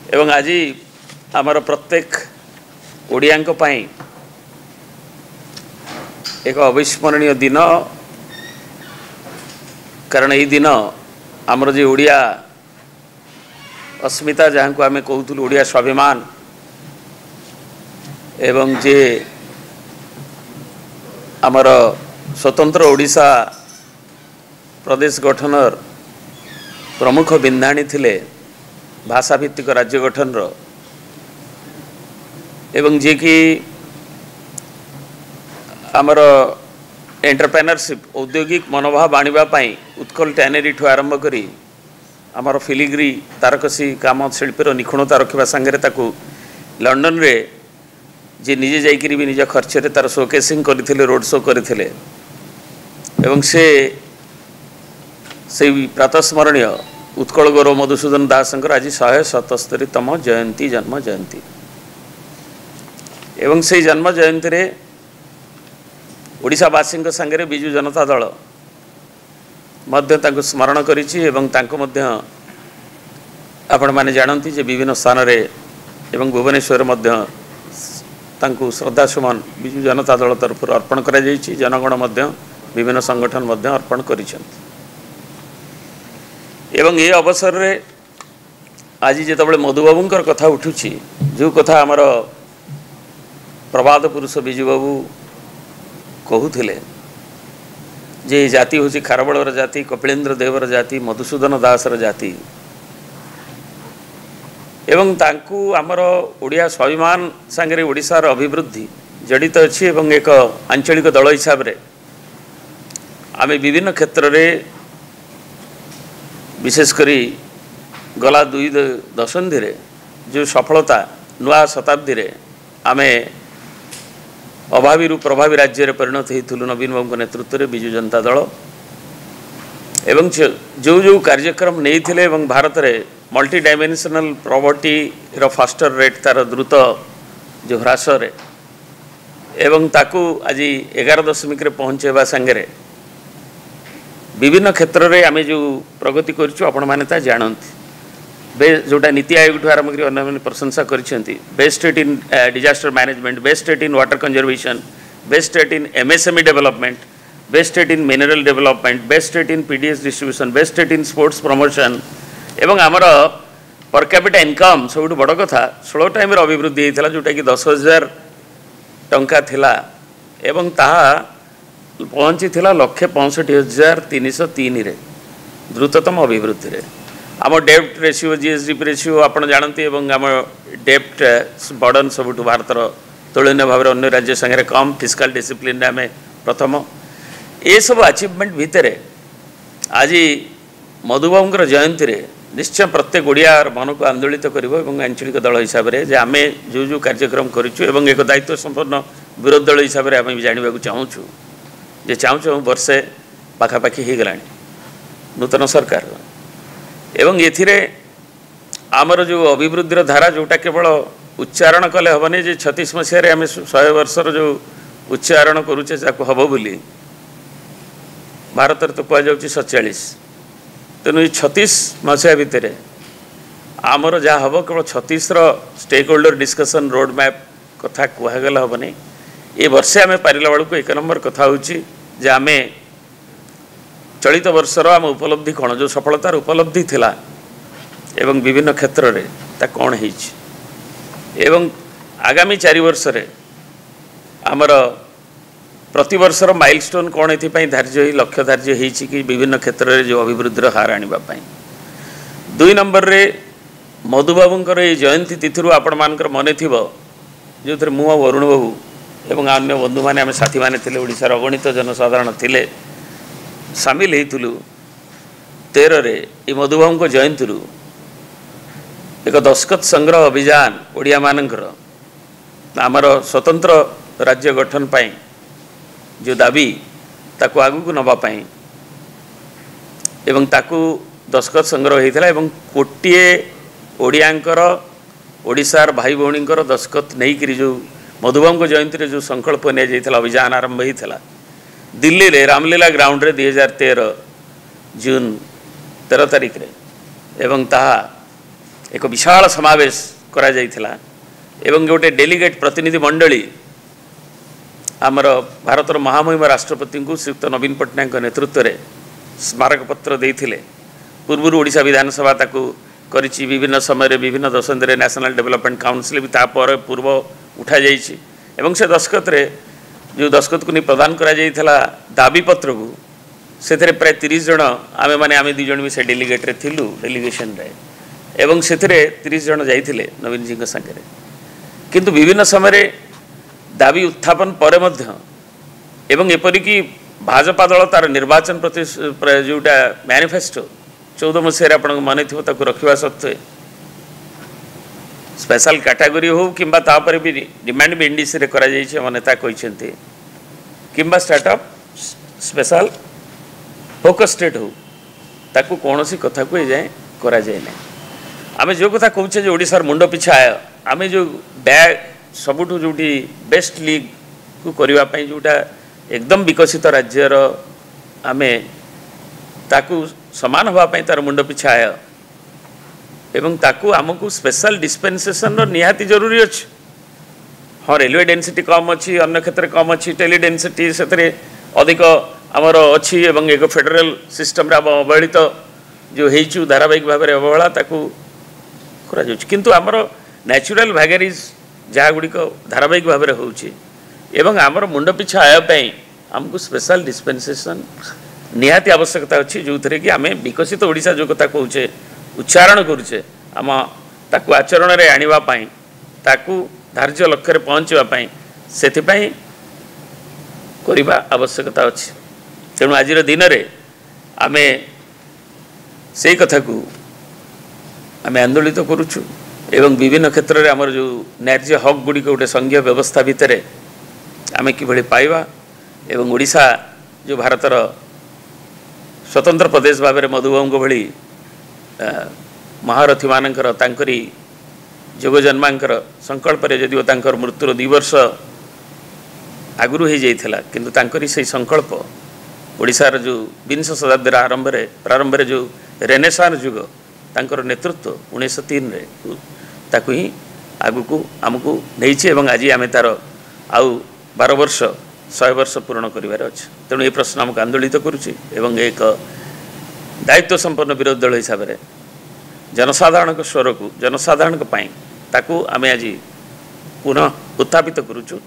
एवं आज आमर प्रत्येक ओडिया एक अविस्मरणीय दिन कारण ये दिन आमर जो ओडिया अस्मिता जहाँ को आम कहूँ ओडिया स्वाभिमान एवं जे आमर स्वतंत्र ओडिशा प्रदेश गठनर प्रमुख बिंधाणी थिले भाषा भित्तिक राज्य गठन एवं जे कि आमर एंटरप्रेन्योरशिप औद्योगिक मनोभाव आनिबाई उत्कल टैनरी ठू आरंभ करी आमर फिलिग्री तारकसी काम शिल्पीर निपुणता रखा सांगे लंडन रे जे निजे जाइकरी भी निज खर्च तार शोकेसिंग करथिले रोड शो करथिले एवं से प्रातस्मरणीय उत्कल गौरव मधुसूदन दासंकर आज 177तम जयंती जन्म जयंती एवं से जन्म जयंती रे ओडिशावासी सांगे बिजु जनता दल मध्य तांको स्मरण करिछि एवं तांको मध्य आपण माने जानती जे विभिन्न स्थान रे एवं भुवनेश्वर मध्य तांको श्रद्धासुमन बिजु जनता दल तरफ अर्पण करा जाइछि जनगण मध्य विभिन्न संगठन मध्य अर्पण करिछन्ति एवं ये अवसर रे आज जितेबाला मधुबाबूंकर कथा उठुछि जो कथा आमर प्रभात पुरुष बिजु बाबू कहूथिले जे जाति होछि खारबळर जाति कपिलेन्द्र देवर जाति मधुसूदन दासर जाति एवं तांकु आमर ओडिया स्वाभिमान सांगे ओडिशार अभिवृद्धि जड़ित अच्छी एवं एक आंचलिक दल हिसाब रे आमे विभिन्न क्षेत्र रे विशेषकर गला 2 दशंधि रे जो सफलता नुआ शताब्दी रे आमे अभावी प्रभावी राज्य रे परिणत होइथुलु नवीन बाबू नेतृत्व रे बिजु जनता दल एवं जो जो कार्यक्रम नहीं थिले एवं भारत रे मल्टी डायमेंशनल प्रॉपर्टी रो फास्टर रेट तार द्रुत जो ह्रास रे एवं ताकू आज 11 दशमिक रे पहुँचेबा संगे विभिन्न क्षेत्र रे आमे जो प्रगति करिछु आपण माने ता जानंती बे जोटा नीति आयोग ठू आरंभ करी अन्य प्रशंसा करिसेंती best state in disaster management best state in water conservation best state in MSME development best state in mineral development best state in PDS distribution best state in sports promotion एवं आमर पर कैपिटा इनकम सब बड़ कथा 16 time अभिवृद्धि होता जोटा कि 10,000 टंका थिला एवं ताहा पहुँची 1,65,303 रे द्रुततम अभिवृद्धि रे आम डेप्ट रेशियो जीएसडी रेशियो आप जानते एवं आम डेप्ट बर्डन सबुठ भारतर तुलनीय भाव अन्य राज्य संगे कम फिस्काल डिसिप्लिन आम प्रथम ये सब अचिवमेंट भितर आज मधुबाबूंकर जयंती रे निश्चय प्रत्येक ओडिया मन को आंदोलित करिवो एवं आंचलिक दल हिसाब रे जे आमे जो जो कार्यक्रम करिछु एवं एक दायित्व संपन्न विरोधी दल हिसाब रे आमे जानिबा को चाहूछु जे चाहूछु वर्षे पाखापाखि हो गलानी नूतन सरकार एवं एथिरे आमर जो अभिवृद्धि धारा जोटा केवल उच्चारण कले हेनी जे 36 मसीह आम 100 वर्षर जो उच्चारण करुचे हम बोली भारत तो कह 47 तेणु 36 मसीहा भितर आमर जहाँ हम केवल 36 stakeholder discussion road map कथा कहगला हेनी ये वर्षे आम पारा बेलू 1 नंबर कथा जे आम चलित वर्षर आम उपलब्धि कौन जो सफलतार उपलब्धि थिला एवं विभिन्न क्षेत्र रे ता कौन होइछि एवं आगामी 4 वर्ष रे आमर प्रति वर्षर माइलस्टोन कौन एथि धार्य लक्ष्य धार्य होइछि कि विभिन्न क्षेत्र रे जो अभिवृद्धि हार आनिबा पई 2 नंबर रे मधुबाबूंकर ये जयंती तिथि आपण मानकर मने थिबो जो थरे मु वरुण बाबू एवं अन्य बंधु माने आम साथी माने थिले ओडिशार अगणित जनसाधारण थिले सामिल होइथुलु 13 रे ये मधुबाबूंकर जयंती एक दस्खत संग्रह अभियान ओडिया मानकर आमर स्वतंत्र राज्य गठन पाई जो दाबी ताकू आगु को नबा पाई एवं ताकू दस्खत संग्रह होता एवं कोटिए ओडियांकर ओडिशार भाई भौणींकर दस्खत नहीं करी जो मधुबाबूंकर जयंती रे जो संकल्प निया जाइथला अभियान आरंभ होता दिल्ली रे रामलीला ग्राउंड रे 2013 जून 13 तारिख रे एवं ताहा एक विशाल समावेश करा जाइथिला एवं गोटे डेलीगेट प्रतिनिधि मंडली आमर भारतर महामहिम राष्ट्रपति को श्रीयुक्त नवीन पट्टनायक नेतृत्व में स्मारक पत्र देइथिले। पूर्व ओडिशा विधानसभा ताकू करिछि विभिन्न समय विभिन्न दशंधि नेशनल डेवलपमेंट काउंसिल भी तापर पूर्व उठा जाइछि एवं से दस्खत रे जो दस्खत को नहीं प्रदान करा जाइथिला दाबी पत्र को से प्राय 30 जन आमे माने आमे 2 जन भी से डेलीगेट रे थिलु डेलीगेशन रे एवं से 30 जन जाइथिले नवीन जी संगे किंतु विभिन्न समय दाबी उत्थापन पर मध्य एवं एपरिकी भाजपा दल तार निर्वाचन प्रति जोटा मैनिफेस्टो 14 मसीह आप मन थी रखा सत्वे स्पेशल कैटेगरी हो कि भी डिमांड भी एनडीसी रे करा जाइए हम नेता कहते कि स्टार्टअप स्पेशल फोकस स्टेट हो ताकू कौन सी कथा को जाए करा जाए ना आम जो कथा कहचे ओडिशार मुंड पिछा आम जो बैग सबुठ जो बेस्ट लीग को करने जोटा एकदम विकसित राज्यर आम ताकू समान हाँपाई तार मुंड पिछा आय एवं ताकू आमको स्पेशल डिस्पेंसेशन निहाती जरूरी अच्छे। हाँ रेलवे डेनसीटी कम अच्छी अन्य क्षेत्र कम अच्छी टेली डेनसीटी से अधिक आमर अच्छी एवं एक फेडरल सिस्टम अवहेलित जो हो धारावाहिक भाव में अवहेला ताकू करा किंतु आमर नेचुरल भागेरीज जहाँ गुड़िक धारावाहिक भाव में होवं आमर मुंड पिछा आय आमको स्पेशल डिस्पेंसेशन निहाती आवश्यकता अच्छी जो थे कि आम विकसित ओडिशा जो कथा कहचे उच्चारण करुचे आम ताकू आचरण में आने ताकू धार्य लक्ष्य पहुँचापी से करवा आवश्यकता अच्छी। तेणु आज दिन में आम से कथा को आम आंदोलित करुचु एवं विभिन्न क्षेत्र में आमर जो न्याय्य हक गुड़िक गोटे संघीय व्यवस्था भितर आम कि पाइबा एवं ओडिशा जो भारतर स्वतंत्र प्रदेश भाव में मधुबाबू भली महारथी मानकर तांकरी जोग जन्मांकर संकल्प जदिव तांकर मृत्युर 2 वर्ष आगुरी हो जाइथिला किंतु तांकरी से संकल्प ओडिशार जो 20 शताब्दी प्रारंभ में जो रेनेसांस युग तांकर नेतृत्व 1903 रे ताकू ही आगु आमको नहीं एवं आज आम तार आउ 12 वर्ष 100 वर्ष पूर्ण करिवार अछि। तेणु ये प्रश्न आमको आंदोलित करुछि एवं एक दायित्व संपन्न विरोधी दल हिसाब से जनसाधारण स्वर को जनसाधारण ताकू आम आज पुनः उत्थापित करुछु।